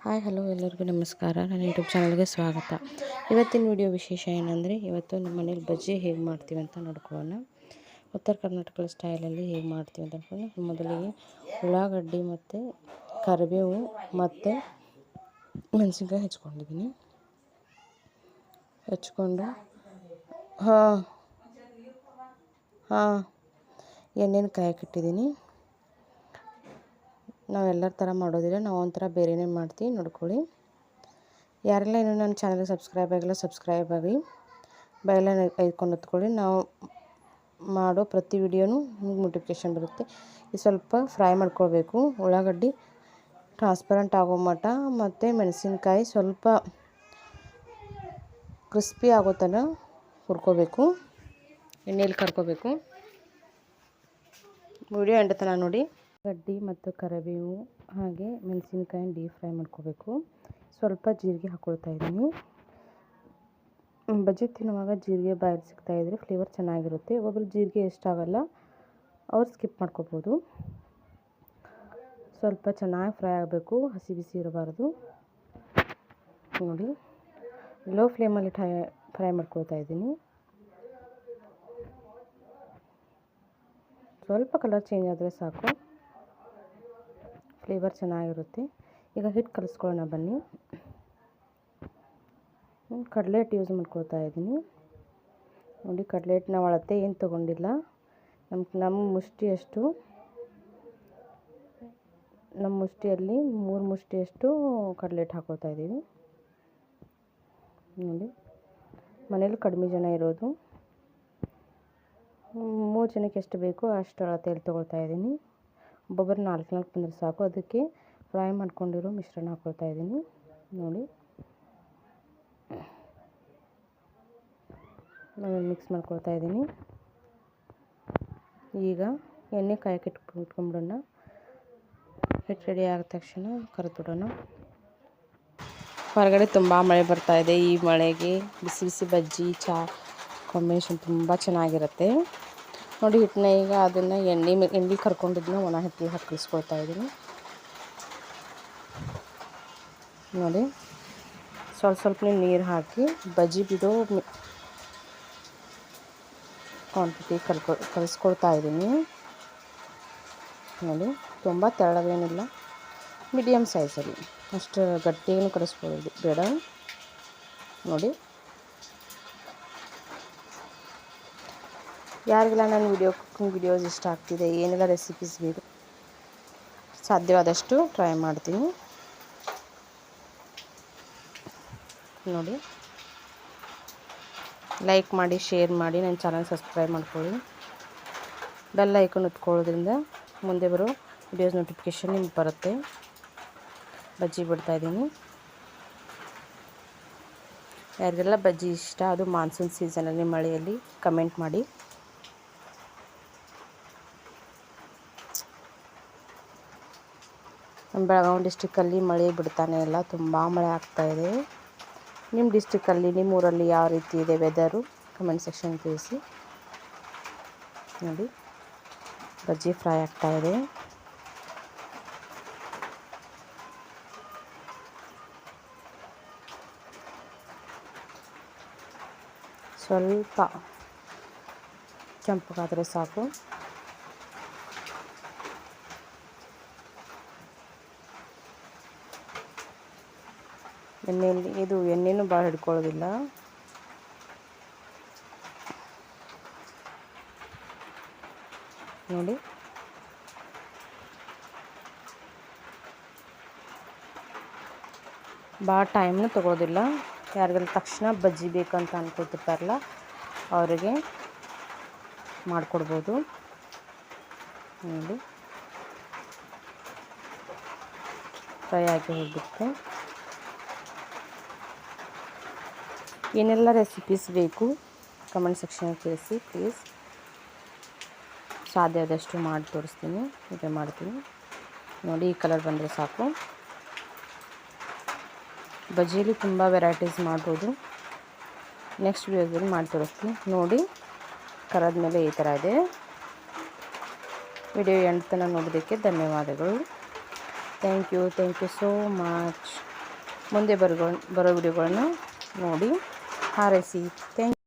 Hi hello ಎಲ್ಲರಿಗೂ ನಮಸ್ಕಾರ. ನನ್ನ ಯೂಟ್ಯೂಬ್ ಚಾನಲ್ಗೆ ಸ್ವಾಗತ. ಇವತ್ತಿನ ವಿಡಿಯೋ ವಿಶೇಷ ಏನಂದರೆ, ಇವತ್ತು ನಮ್ಮ ಮನೇಲಿ ಬಜ್ಜಿ ಹೇಗೆ ಮಾಡ್ತೀವಿ ಅಂತ ನೋಡ್ಕೊಳ್ಳೋಣ. ಉತ್ತರ ಕರ್ನಾಟಕ ಸ್ಟೈಲಲ್ಲಿ ಹೇಗೆ ಮಾಡ್ತೀವಿ ಅಂತ ನೋಡ್ಕೊಂಡು, ಮೊದಲಿಗೆ ಉಳ್ಳಾಗಡ್ಡಿ ಮತ್ತು ಕರಿಬೇವು ಮತ್ತು ಮೆಣಸಿನ್ಕಾಯಿ ಹೆಚ್ಕೊಂಡಿದ್ದೀನಿ. ಹೆಚ್ಕೊಂಡು ಎಣ್ಣೆನ ಕಾಯಕ್ಕಿಟ್ಟಿದ್ದೀನಿ. ನಾವೆಲ್ಲರ ಥರ ಮಾಡೋದಿಲ್ಲ, ನಾವು ಒಂಥರ ಬೇರೆಯೇ ಮಾಡ್ತೀವಿ, ನೋಡ್ಕೊಳ್ಳಿ. ಯಾರೆಲ್ಲ ಇನ್ನೂ ನನ್ನ ಚಾನಲ್ಗೆ ಸಬ್ಸ್ಕ್ರೈಬ್ ಆಗಿಲ್ಲ ಸಬ್ಸ್ಕ್ರೈಬ್ ಆಗಿ, ಬೆಲ್ಲನ್ನು ಐದ್ಕೊಂಡು ಹೊತ್ಕೊಳ್ಳಿ. ನಾವು ಮಾಡೋ ಪ್ರತಿ ವಿಡಿಯೋನೂ ನಿಮ್ಗೆ ನೋಟಿಫಿಕೇಷನ್ ಬರುತ್ತೆ. ಇದು ಸ್ವಲ್ಪ ಫ್ರೈ ಮಾಡ್ಕೊಳ್ಬೇಕು, ಉಳ್ಳಾಗಡ್ಡಿ ಟ್ರಾನ್ಸ್ಪರೆಂಟ್ ಆಗೋ ಮಟ್ಟ, ಮತ್ತು ಮೆಣಸಿನ್ಕಾಯಿ ಸ್ವಲ್ಪ ಕ್ರಿಸ್ಪಿ ಆಗೋ ಥರ ಹುರ್ಕೋಬೇಕು, ಎಣ್ಣೆಯಲ್ಲಿ ಕರ್ಕೋಬೇಕು. ವಿಡಿಯೋ ಎಂಡ್ ತನಕ ನೋಡಿ. ಗಡ್ಡಿ ಮತ್ತು ಕರಿಬೇವು ಹಾಗೆ ಮೆಣಸಿನ್ಕಾಯಿ ಡೀಪ್ ಫ್ರೈ ಮಾಡ್ಕೋಬೇಕು. ಸ್ವಲ್ಪ ಜೀರಿಗೆ ಹಾಕ್ಕೊಳ್ತಾ ಇದ್ದೀನಿ. ಬಜ್ಜಿ ತಿನ್ನುವಾಗ ಜೀರಿಗೆ ಬಾಯಿಗೆ ಸಿಗ್ತಾಯಿದ್ರೆ ಫ್ಲೇವರ್ ಚೆನ್ನಾಗಿರುತ್ತೆ. ಒಬ್ಬರು ಜೀರಿಗೆ ಇಷ್ಟಾಗಲ್ಲ, ಅವ್ರು ಸ್ಕಿಪ್ ಮಾಡ್ಕೋಬೋದು. ಸ್ವಲ್ಪ ಚೆನ್ನಾಗಿ ಫ್ರೈ ಆಗಬೇಕು, ಹಸಿ ಬಿಸಿ ಇರಬಾರ್ದು. ನೋಡಿ, ಲೋ ಫ್ಲೇಮಲ್ಲಿ ಫ್ರೈ ಮಾಡ್ಕೊಳ್ತಾ ಇದ್ದೀನಿ. ಸ್ವಲ್ಪ ಕಲರ್ ಚೇಂಜ್ ಆದರೆ ಸಾಕು, ಫ್ಲೇವರ್ ಚೆನ್ನಾಗಿರುತ್ತೆ. ಈಗ ಹಿಟ್ಟು ಕಲಿಸ್ಕೊಳ್ಳೋಣ ಬನ್ನಿ. ಕಡಲೆ ಹಿಟ್ಟು ಯೂಸ್ ಮಾಡ್ಕೊಳ್ತಾ ಇದ್ದೀನಿ. ನೋಡಿ, ಕಡಲೆ ಹಿಟ್ಟು ನಾವು ಅಳತೆ ಏನು ತೊಗೊಂಡಿಲ್ಲ, ನಮ್ಮ ಮುಷ್ಟಿಯಲ್ಲಿ 3 ಮುಷ್ಟಿಯಷ್ಟು ಕಡಲೆ ಹಿಟ್ಟು ಹಾಕ್ಕೊಳ್ತಾ ಇದ್ದೀವಿ. ನೋಡಿ, ಮನೇಲಿ ಕಡಿಮೆ ಜನ ಇರೋದು, 3 ಜನಕ್ಕೆ ಎಷ್ಟು ಬೇಕೋ ಅಷ್ಟು ಅಳತೆಯಲ್ಲಿ ತೊಗೊಳ್ತಾ ಇದ್ದೀನಿ. ಒಬ್ಬೊಬ್ಬರು 4 ಬಂದರೆ ಸಾಕು. ಅದಕ್ಕೆ ಫ್ರೈ ಮಾಡ್ಕೊಂಡಿರೋ ಮಿಶ್ರಣ ಹಾಕ್ಕೊಳ್ತಾ ಇದ್ದೀನಿ. ನೋಡಿ, ನಾನು ಮಿಕ್ಸ್ ಮಾಡ್ಕೊಳ್ತಾ ಇದ್ದೀನಿ. ಈಗ ಎಣ್ಣೆ ಕಾಯಕ್ಕೆ ಇಟ್ಕೊಂಡ್ಬಿಡೋಣ. ಹಿಟ್ಟು ರೆಡಿ ಆದ ತಕ್ಷಣ ಕರೆದ್ಬಿಡೋಣ. ಹೊರಗಡೆ ತುಂಬ ಮಳೆ ಬರ್ತಾ ಇದೆ. ಈ ಮಳೆಗೆ ಬಿಸಿ ಬಿಸಿ ಬಜ್ಜಿ ಚಾ ಕಾಂಬಿನೇಷನ್ ತುಂಬ ಚೆನ್ನಾಗಿರುತ್ತೆ. ನೋಡಿ, ಹಿಟ್ಟನ್ನ ಈಗ ಅದನ್ನು ಎಣ್ಣೆ ಕರ್ಕೊಂಡಿದ್ದನ್ನ ಒಣ ಹಿಟ್ಟಲ್ಲಿ ಹಾಕಿ ಕಲಿಸ್ಕೊಳ್ತಾ ಇದ್ದೀನಿ. ನೋಡಿ, ಸ್ವಲ್ಪ ನೀರು ಹಾಕಿ ಬಜ್ಜಿ ಬಿಡೋ ಕ್ವಾಂಟಿಟಿ ಕಲಿಸ್ಕೊಳ್ತಾ ಇದ್ದೀನಿ. ನೋಡಿ, ತುಂಬ ತೆಳ್ಳಗೇನಿಲ್ಲ, ಮೀಡಿಯಮ್ ಸೈಜಲ್ಲಿ, ಅಷ್ಟು ಗಟ್ಟಿಯನ್ನು ಕಲಿಸ್ಕೊಳ್ಳೋದು ಬೇಡ. ನೋಡಿ, ಯಾರಿಗೆಲ್ಲ ನನ್ನ ಕುಕ್ಕಿಂಗ್ ವಿಡಿಯೋಸ್ ಇಷ್ಟ ಆಗ್ತಿದೆ, ಏನೆಲ್ಲ ರೆಸಿಪೀಸ್ ಬೇಕು ಸಾಧ್ಯವಾದಷ್ಟು ಟ್ರೈ ಮಾಡ್ತೀನಿ. ನೋಡಿ, ಲೈಕ್ ಮಾಡಿ, ಶೇರ್ ಮಾಡಿ, ನನ್ನ ಚಾನಲ್ ಸಬ್ಸ್ಕ್ರೈಬ್ ಮಾಡ್ಕೊಳ್ಳಿ. ಬೆಲ್ ಐಕಾನ್ ಒತ್ಕೊಳ್ಳೋದ್ರಿಂದ ಮುಂದೆ ಬರೋ ವಿಡಿಯೋಸ್ ನೋಟಿಫಿಕೇಷನ್ ನಿಮ್ಗೆ ಬರುತ್ತೆ. ಬಜ್ಜಿ ಬಿಡ್ತಾಯಿದ್ದೀನಿ. ಯಾರಿಗೆಲ್ಲ ಬಜ್ಜಿ ಇಷ್ಟ, ಅದು ಮಾನ್ಸೂನ್ ಸೀಸನಲ್ಲಿ ಮಳೆಯಲ್ಲಿ ಕಮೆಂಟ್ ಮಾಡಿ. ನಮ್ಮ ಬೆಳಗಾವಿ ಡಿಸ್ಟಿಕ್ಕಲ್ಲಿ ಮಳೆ ಬಿಡ್ತಾನೆ ಇಲ್ಲ, ತುಂಬ ಮಳೆ ಆಗ್ತಾಯಿದೆ. ನಿಮ್ಮ ಡಿಸ್ಟಿಕ್ಕಲ್ಲಿ, ನಿಮ್ಮ ಊರಲ್ಲಿ ಯಾವ ರೀತಿ ಇದೆ ವೆದರು ಕಮೆಂಟ್ ಸೆಕ್ಷನ್ ತಿಳಿಸಿ. ನೋಡಿ, ಬಜ್ಜಿ ಫ್ರೈ ಆಗ್ತಾಯಿದೆ. ಸ್ವಲ್ಪ ಕೆಂಪಗಾದರೆ ಸಾಕು. ಎಣ್ಣೆನೂ ಭಾಳ ಹಿಡ್ಕೊಳ್ಳೋದಿಲ್ಲ. ನೋಡಿ, ಭಾಳ ಟೈಮ್ನೂ ತೊಗೊಳೋದಿಲ್ಲ. ಯಾರಿಗೆಲ್ಲ ತಕ್ಷಣ ಬಜ್ಜಿ ಬೇಕಂತ ಅನ್ಕೊತಿರ್ತಾರಲ್ಲ, ಅವರಿಗೆ ಮಾಡಿಕೊಡ್ಬೋದು. ನೋಡಿ, ಫ್ರೈ ಆಗಿ ಹೋಗ್ಬಿಟ್ಟು. ಏನೆಲ್ಲ ರೆಸಿಪೀಸ್ ಬೇಕು ಕಮೆಂಟ್ ಸೆಕ್ಷನಲ್ಲಿ ತಿಳಿಸಿ ಪ್ಲೀಸ್. ಸಾಧ್ಯ ಆದಷ್ಟು ಮಾಡಿ ತೋರಿಸ್ತೀನಿ, ಹೀಗೆ ಮಾಡ್ತೀನಿ. ನೋಡಿ, ಈ ಕಲರ್ ಬಂದರೆ ಸಾಕು. ಬಜ್ಜಿಯಲ್ಲಿ ತುಂಬ ವೆರೈಟೀಸ್ ಮಾಡ್ಬೋದು. ನೆಕ್ಸ್ಟ್ ವಿಡಿಯೋದಲ್ಲಿ ಮಾಡಿ ತೋರಿಸ್ತೀನಿ. ನೋಡಿ, ಕರದ ಮೇಲೆ ಈ ಥರ ಇದೆ. ವಿಡಿಯೋ ಎಂಡ್ ತನಕ ನೋಡೋದಕ್ಕೆ ಧನ್ಯವಾದಗಳು. Thank you so much. ಮುಂದೆ ಬರೋ ವಿಡಿಯೋಗಳನ್ನು ನೋಡಿ ಹಾರೈಸಿ. ಥ್ಯಾಂಕ್